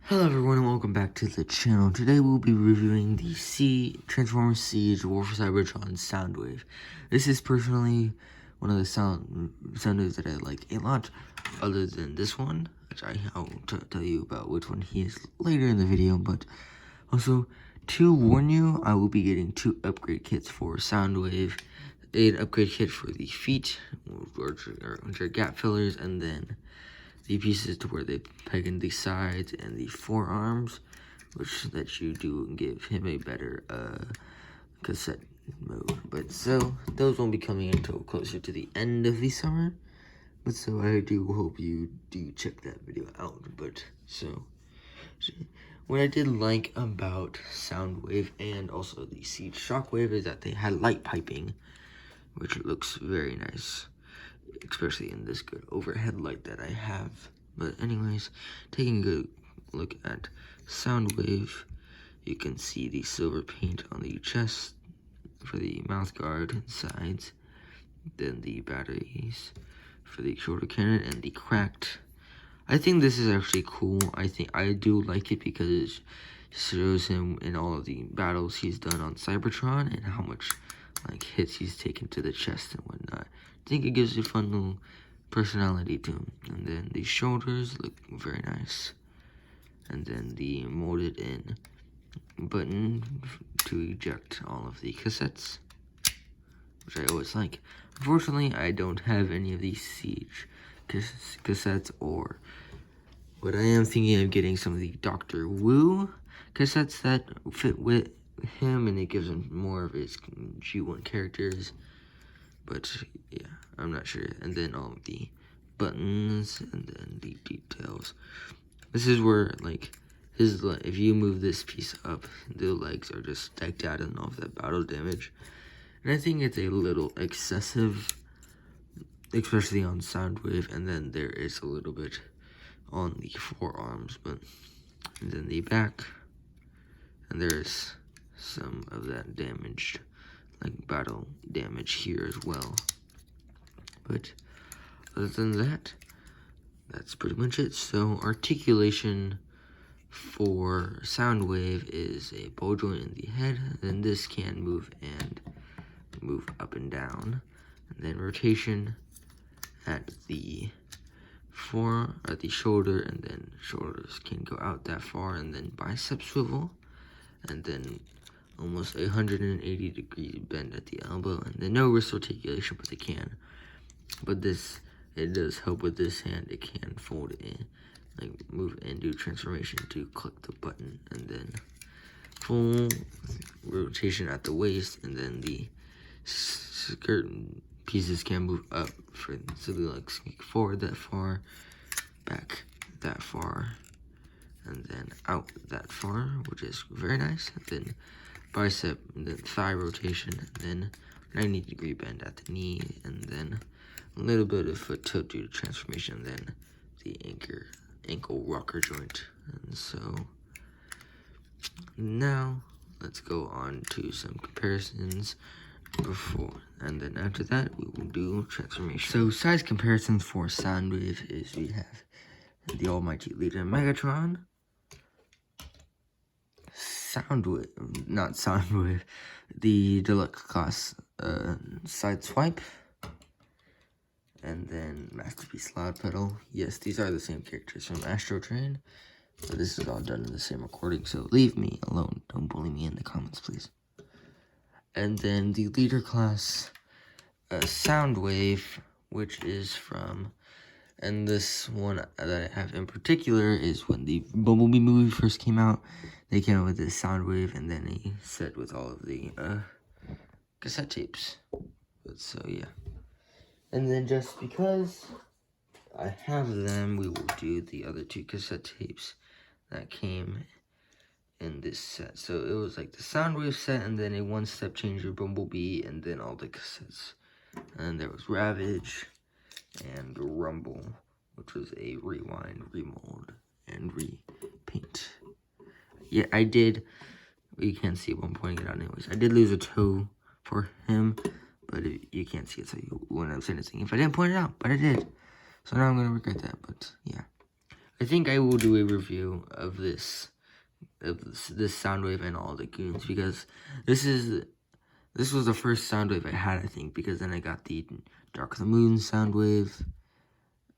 Hello everyone and welcome back to the channel. Today we'll be reviewing the Transformers Siege War for Cybertron Soundwave. This is personally one of the soundwaves that I like a lot, other than this one, which I'll tell you about which one he is later in the video. But also, to warn you, I will be getting 2 upgrade kits for Soundwave. An upgrade kit for the feet, which are gap fillers, and then the pieces to where they peg in the sides and the forearms, which that you do give him a better cassette mode. But so those won't be coming until closer to the end of the summer. But so I do hope you do check that video out. But so what I did like about Soundwave and also the Siege Shockwave is that they had light piping, which looks very nice, especially in this good overhead light that I have. But anyways, taking a good look at Soundwave, you can see the silver paint on the chest for the mouth guard and sides, then the batteries for the shoulder cannon, and the cracked. I think this is actually cool. I do like it because it shows him in all of the battles he's done on Cybertron and how much hits he's taken to the chest and whatnot. I think it gives a fun little personality to him. And then the shoulders look very nice. And then the molded in button to eject all of the cassettes, which I always like. Unfortunately, I don't have any of these Siege cassettes, but I am thinking of getting some of the Dr. Wu cassettes that fit with him, and it gives him more of his G1 characters. But yeah, I'm not sure. And then all of the buttons and then the details. This is where if you move this piece up, the legs are just stacked out and all of that battle damage. And I think it's a little excessive, especially on Soundwave. And then there is a little bit on the forearms, and then the back, and there's some of that damaged, battle damage here as well. But other than that, that's pretty much it. So articulation for Soundwave is a ball joint in the head, then this can move up and down, and then rotation at the shoulder, and then shoulders can go out that far, and then bicep swivel, and then almost 180-degree bend at the elbow, and then no wrist articulation, but they can. But it does help with this hand. It can fold in, move and do transformation to click the button, and then full rotation at the waist, and then the skirt pieces can move up so they forward that far, back that far, and then out that far, which is very nice. And then bicep, and then thigh rotation, and then 90-degree bend at the knee, and then a little bit of foot tilt due to transformation, and then the ankle rocker joint. And so now let's go on to some comparisons and then after that we will do transformation. So size comparisons for Soundwave is we have the Almighty Leader Megatron, Soundwave, the Deluxe Class Sideswipe, and then Masterpiece Loud Pedal. Yes, these are the same characters from Astro Train, but this is all done in the same recording, so leave me alone. Don't bully me in the comments, please. And then the Leader Class Soundwave, which is from, and this one that I have in particular is when the Bumblebee movie first came out. They came out with this Soundwave and then a set with all of the cassette tapes. But so yeah. And then just because I have them, we will do the other 2 cassette tapes that came in this set. So it was the Soundwave set, and then a 1-step changer Bumblebee, and then all the cassettes. And there was Ravage and Rumble, which was a rewind, remold, and repaint. Yeah, I did. You can't see what I'm pointing it out anyways. I did lose a toe for him, but you can't see it, so you wouldn't have seen anything if I didn't point it out, but I did. So now I'm going to regret that, but yeah. I think I will do a review of this Soundwave and all the goons, because this was the first Soundwave I had, I think, because then I got the Dark of the Moon Soundwave,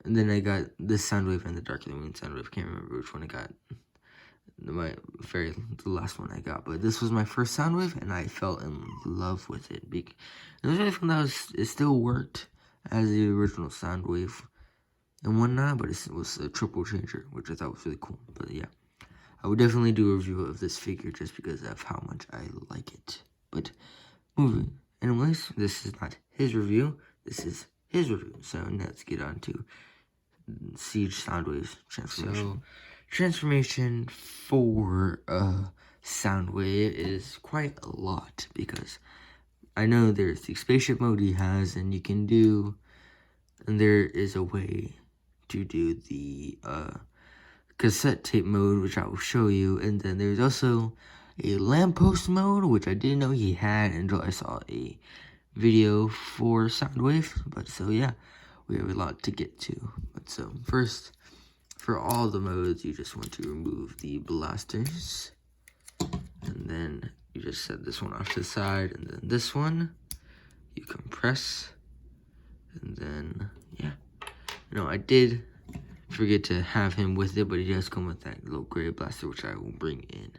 and then I got this Soundwave and the Dark of the Moon Soundwave. Can't remember which one I got. The last one I got, but this was my first Soundwave, and I fell in love with it. And it was really fun that it still worked as the original Soundwave and whatnot, but it was a triple changer, which I thought was really cool. But yeah, I would definitely do a review of this figure just because of how much I like it. But moving, anyways, this is not his review, this is his review. So now let's get on to Siege Soundwave's transformation. So, transformation for Soundwave is quite a lot, because I know there's the spaceship mode he has, and there is a way to do the cassette tape mode, which I will show you, and then there's also a lamppost mode, which I didn't know he had until I saw a video for Soundwave. But so yeah, we have a lot to get to. But so first, for all the modes, you just want to remove the blasters, and then you just set this one off to the side, and then this one you compress, and then yeah. I did forget to have him with it, but he does come with that little gray blaster, which I will bring in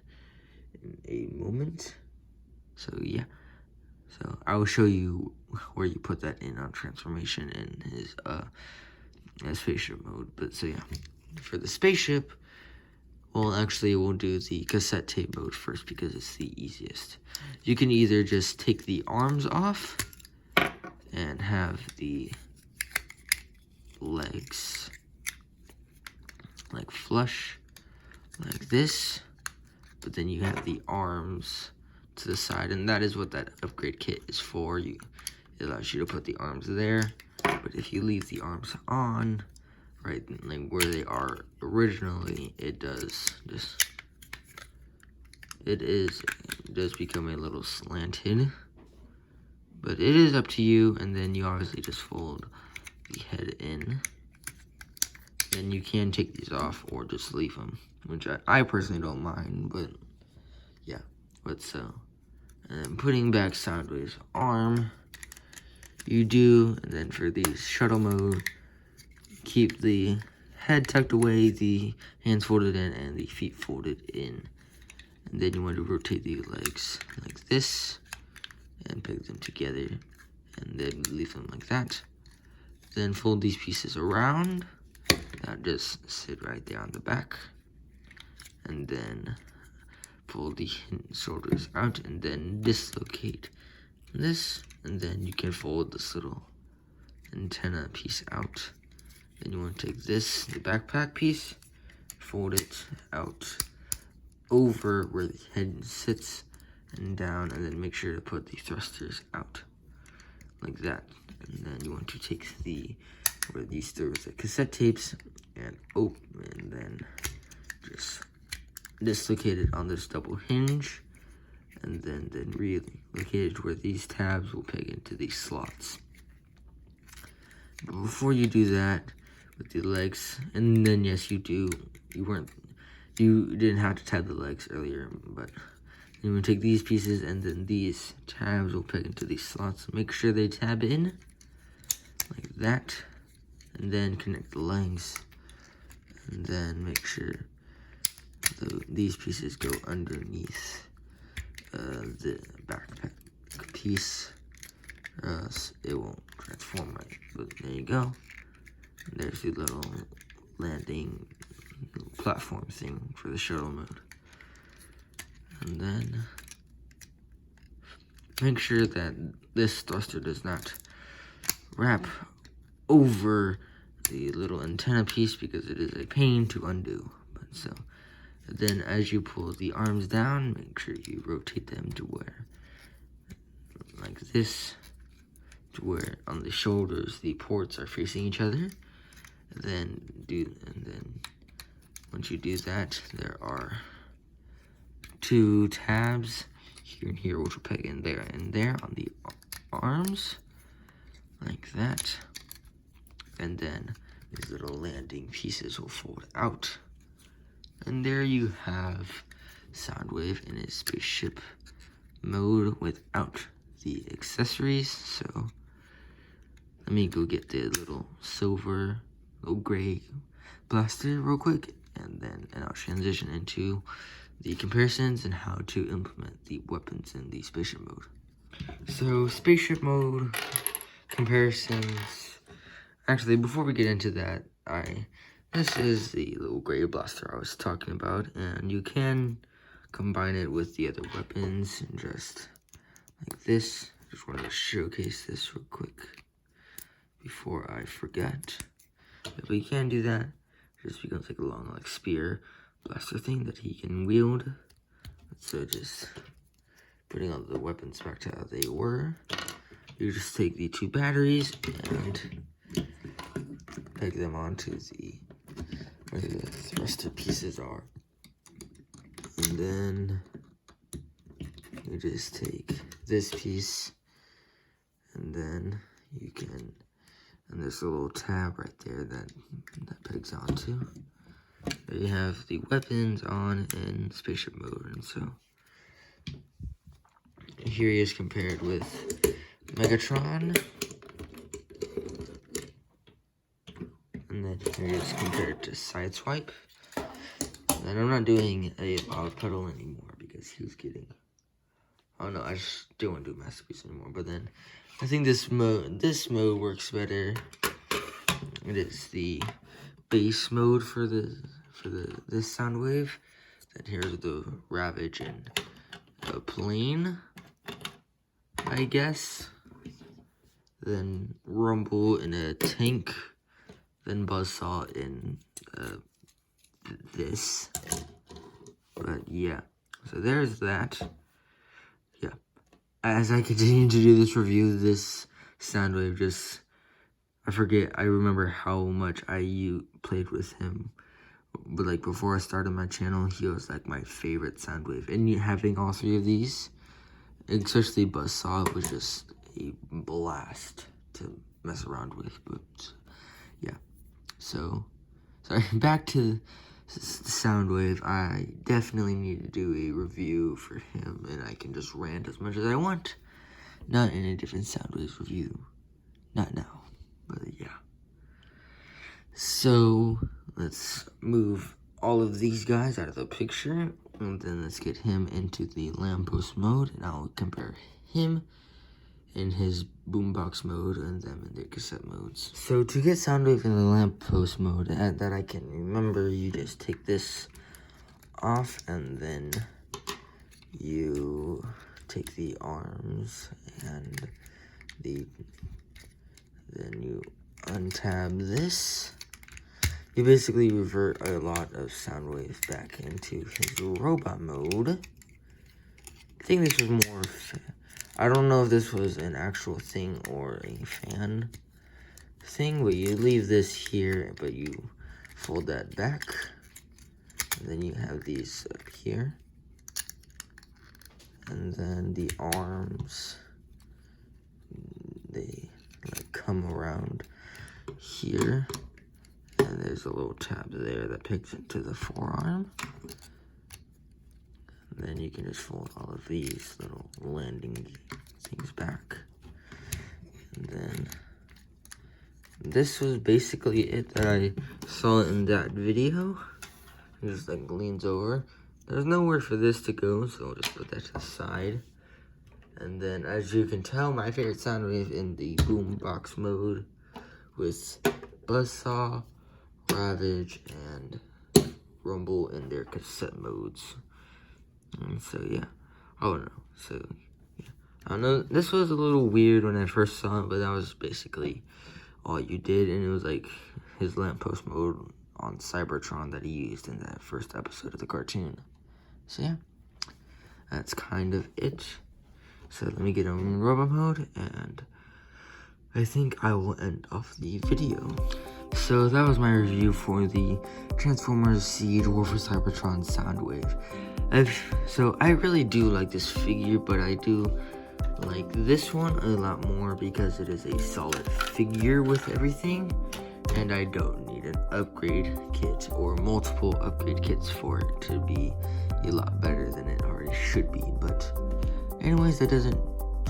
a moment. So yeah, so I will show you where you put that in on transformation in his spaceship mode. But so yeah, for the spaceship, well, actually we'll do the cassette tape mode first because it's the easiest. You can either just take the arms off and have the legs like flush like this, but then you have the arms to the side, and that is what that upgrade kit is for. It allows you to put the arms there, but if you leave the arms on, right, like where they are originally, it does become a little slanted, but it is up to you. And then you obviously just fold the head in. Then you can take these off or just leave them, which I personally don't mind, but yeah. But so, and then putting back Soundwave's arm, you do, and then for the shuttle mode, keep the head tucked away, the hands folded in, and the feet folded in. And then you want to rotate the legs like this, and peg them together, and then leave them like that. Then fold these pieces around, that just sit right there on the back, and then pull the shoulders out, and then dislocate this, and then you can fold this little antenna piece out. Then you want to take this, the backpack piece, fold it out over where the head sits and down, and then make sure to put the thrusters out like that. And then you want to take where these the cassette tapes, and open, and then just dislocate it on this double hinge, and then relocate it where these tabs will peg into these slots. But before you do that with the legs, and then yes, you didn't have to tab the legs earlier, but you want to take these pieces, and then these tabs will peg into these slots. Make sure they tab in like that, and then connect the legs, and then make sure these pieces go underneath the backpack piece, or else it won't transform right. But there you go. And there's the little landing platform thing for the shuttle mode. And then make sure that this thruster does not wrap over the little antenna piece, because it is a pain to undo. But so then as you pull the arms down, make sure you rotate them to where, like this, to where on the shoulders the ports are facing each other. And then once you do that, there are two tabs here and here, which will peg in there and there on the arms, like that. And then these little landing pieces will fold out. And there you have Soundwave in his spaceship mode without the accessories. So let me go get the little gray blaster real quick, and I'll transition into the comparisons and how to implement the weapons in the spaceship mode. So spaceship mode comparisons. Actually, before we get into that, this is the little gray blaster I was talking about, and you can combine it with the other weapons just like this. Just wanted to showcase this real quick before I forget. If we can do that, it just becomes like a long spear blaster thing that he can wield. So just putting all the weapons back to how they were. You just take the 2 batteries and peg them onto where the thruster pieces are. And then you just take this piece, and then you can, and there's a little tab right there that pegs onto. There you have the weapons on in spaceship mode, and so here he is compared with Megatron, and then here he is compared to Sideswipe. And I'm not doing a log pedal anymore because he was getting, oh no, I just don't want to do Masterpiece anymore. But then I think this mode works better. It is the base mode for this Soundwave. Then here's the Ravage and a plane, I guess. Then Rumble in a tank. Then Buzzsaw in this. But yeah, so there's that. Yeah, as I continue to do this review, this Soundwave just, I remember how much I played with him. But like before I started my channel, he was like my favorite Soundwave. And having all 3 of these, especially Buzzsaw, was just a blast to mess around with. But yeah, so sorry, back to Soundwave. I definitely need to do a review for him, and I can just rant as much as I want. Not in a different Soundwave review. Not now, but yeah. So let's move all of these guys out of the picture, and then let's get him into the lamppost mode, and I'll compare him in his boombox mode and them in their cassette modes. So to get Soundwave in the lamppost mode that I can remember, you just take this off, and then you take the arms, and then you untab this. You basically revert a lot of Soundwave back into his robot mode. I think this was more, I don't know if this was an actual thing or a fan thing, but you leave this here, but you fold that back. And then you have these up here. And then the arms, they like come around here. And there's a little tab there that picks into the forearm. And then you can just fold all of these little landing things back. And then this was basically it that I saw in that video. It just like leans over. There's nowhere for this to go, so I'll just put that to the side. And then as you can tell, my favorite Soundwave in the boombox mode was Buzzsaw, Ravage, and Rumble in their cassette modes. And so yeah, I don't know. So yeah, I don't know. This was a little weird when I first saw it, but that was basically all you did, and it was like his lamppost mode on Cybertron that he used in that first episode of the cartoon. So yeah, that's kind of it. So let me get him in robot mode, and I think I will end off the video. So that was my review for the Transformers Siege War for Cybertron Soundwave. So I really do like this figure, but I do like this one a lot more because it is a solid figure with everything. and I don't need an upgrade kit or multiple upgrade kits for it to be a lot better than it already should be. But anyways, that doesn't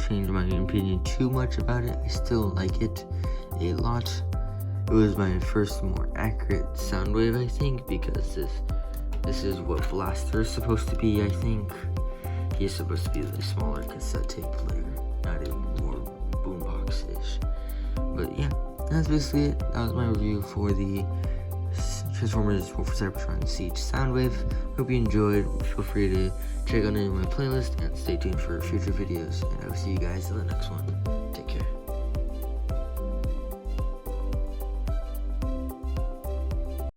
change my opinion too much about it. I still like it a lot. It was my first more accurate Soundwave, I think, because this is what Blaster is supposed to be, I think. He's supposed to be the smaller cassette tape player, not a more boombox-ish. But yeah, that's basically it. That was my review for the Transformers War for Cybertron Siege Soundwave. Hope you enjoyed. Feel free to check out any of my playlists and stay tuned for future videos. And I will see you guys in the next one.